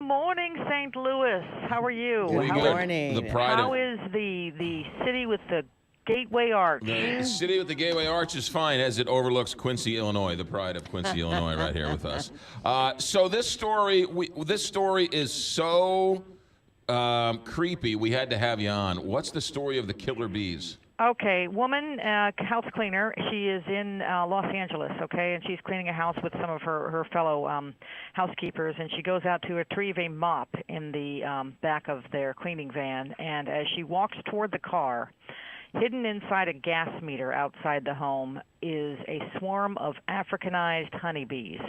morning, St. Louis. How are you? Good morning. The pride How is the city with the Gateway Arch? The city with the Gateway Arch is fine as it overlooks Quincy, Illinois, the pride of Quincy, Illinois, right here with us. So this story is so creepy. We had to have you on. What's the story of the killer bees? Okay, woman, house cleaner. She is in Los Angeles, okay, and she's cleaning a house with some of her fellow housekeepers, and she goes out to retrieve a mop in the back of their cleaning van, and as she walks toward the car, hidden inside a gas meter outside the home is a swarm of Africanized honeybees.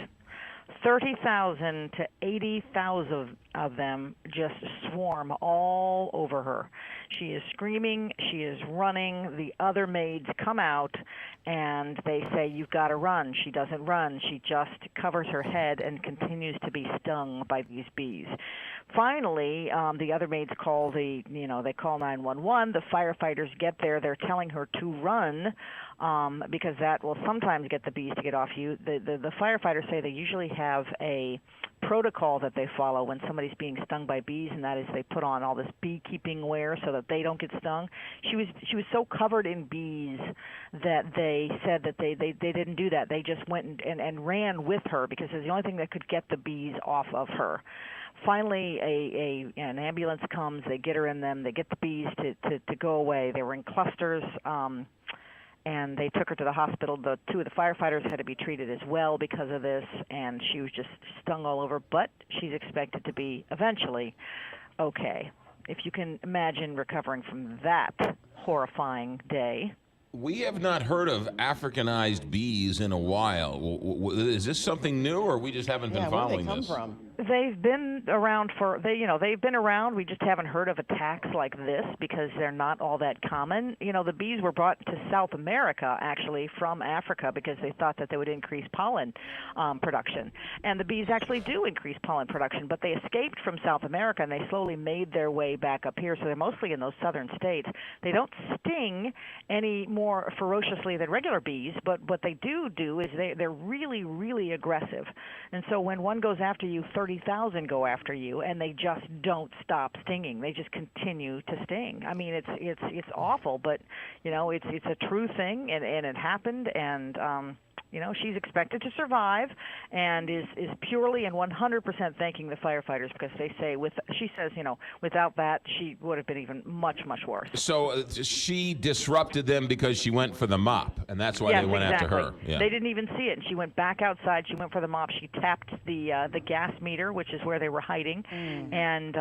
30,000 to 80,000 of them just swarm all over her. She is screaming, she is running. The other maids come out and they say, "You've got to run." She doesn't run. She just covers her head and continues to be stung by these bees. Finally, the other maids call they call 911. The firefighters get there. They're telling her to run because that will sometimes get the bees to get off you. The firefighters say they usually have a protocol that they follow when somebody's being stung by bees, and that is they put on all this beekeeping wear so that they don't get stung. She was so covered in bees that they said that they didn't do that. They just went and ran with her because it's the only thing that could get the bees off of her. Finally, an ambulance comes. They get her in them. They get the bees to go away. They were in clusters. And they took her to the hospital. The two of the firefighters had to be treated as well because of this, and she was just stung all over. But she's expected to be eventually okay. If you can imagine recovering from that horrifying day. We have not heard of Africanized bees in a while. Is this something new, or we just haven't been following where do they this? come from? They've been around they've been around. We just haven't heard of attacks like this because they're not all that common. The bees were brought to South America actually from Africa because they thought that they would increase pollen production. And the bees actually do increase pollen production, but they escaped from South America and they slowly made their way back up here. So they're mostly in those southern states. They don't sting any more ferociously than regular bees, but what they do is they're really, really aggressive. And so when one goes after you, 30,000 go after you, and they just don't stop stinging. They just continue to sting. I mean, it's awful, but it's a true thing, and it happened, and she's expected to survive, and is purely and 100% thanking the firefighters because they say she says without that she would have been even much worse. So she disrupted them because she went for the mop, and that's why they went after her. Yeah. They didn't even see it. And she went back outside. She went for the mop. She tapped the gas meter, which is where they were hiding, and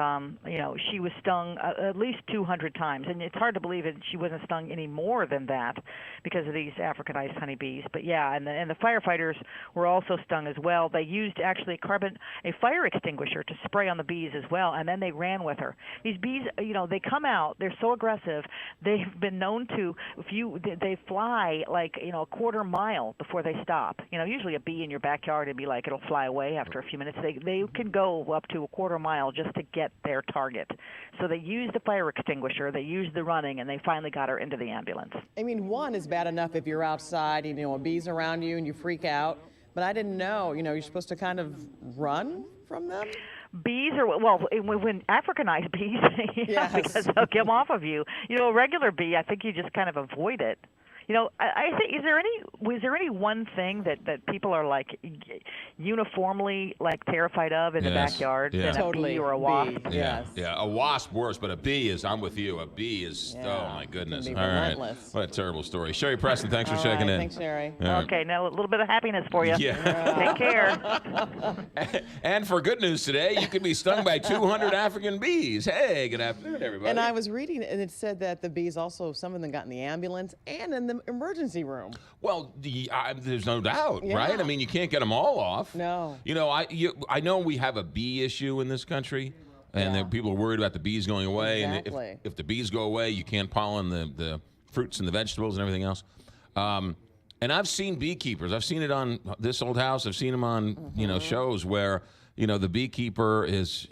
she was stung at least 200 times. And it's hard to believe that she wasn't stung any more than that because of these Africanized honeybees. But yeah, and the firefighters were also stung as well. They used actually a fire extinguisher to spray on the bees as well, and then they ran with her. These bees, they come out. They're so aggressive. They've been known to they fly like a quarter mile before they stop. Usually a bee in your backyard it'll fly away after a few minutes. They can go up to a quarter mile just to get their target. So they used the fire extinguisher. They used the running, and they finally got her into the ambulance. I mean, one is bad enough if you're outside, a bee's around you and you freak out. But I didn't know, you're supposed to kind of run from them? Bees are, when Africanized bees, yes. Because they'll come off of you. A regular bee, I think you just kind of avoid it. I think is there any one thing that people are like uniformly like terrified of in the backyard than a bee or a wasp? Yeah, a wasp worse, but a bee is. I'm with you. A bee is. Oh my goodness! All right, what a terrible story. Sherry Preston, thanks for checking in. Thanks, Sherry. Okay, now a little bit of happiness for you. Yeah. Take care. And for good news today, you could be stung by 200 African bees. Hey, good afternoon, everybody. And I was reading, and it said that the bees also, some of them got in the ambulance and in the emergency room. Well, there's no doubt, right? I mean, you can't get them all off. No. I know we have a bee issue in this country, and then people are worried about the bees going away. Exactly. And if the bees go away, you can't pollen the fruits and the vegetables and everything else. And I've seen beekeepers. I've seen it on This Old House. I've seen them on shows where the beekeeper is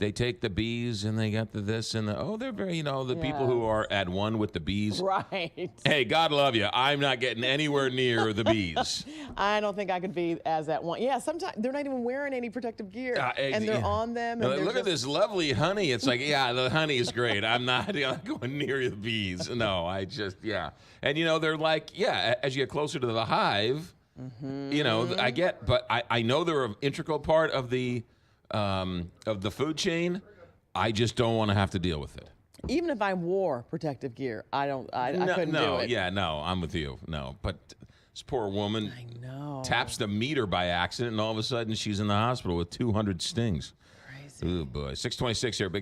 they take the bees and they got the this and the they're very the people who are at one with the bees. Right. Hey, God love you. I'm not getting anywhere near the bees. I don't think I could be as at one. Yeah, sometimes they're not even wearing any protective gear, and they're on them. And look at this lovely honey. It's like, yeah, the honey is great. I'm not going near the bees. No, I just, And, they're like, as you get closer to the hive, I get, but I know they're an integral part of the food chain. I just don't want to have to deal with it. Even if I wore protective gear, I couldn't do it. Yeah, no, I'm with you. No, but this poor woman taps the meter by accident, and all of a sudden she's in the hospital with 200 stings. Crazy. Oh, boy. 626 here. Big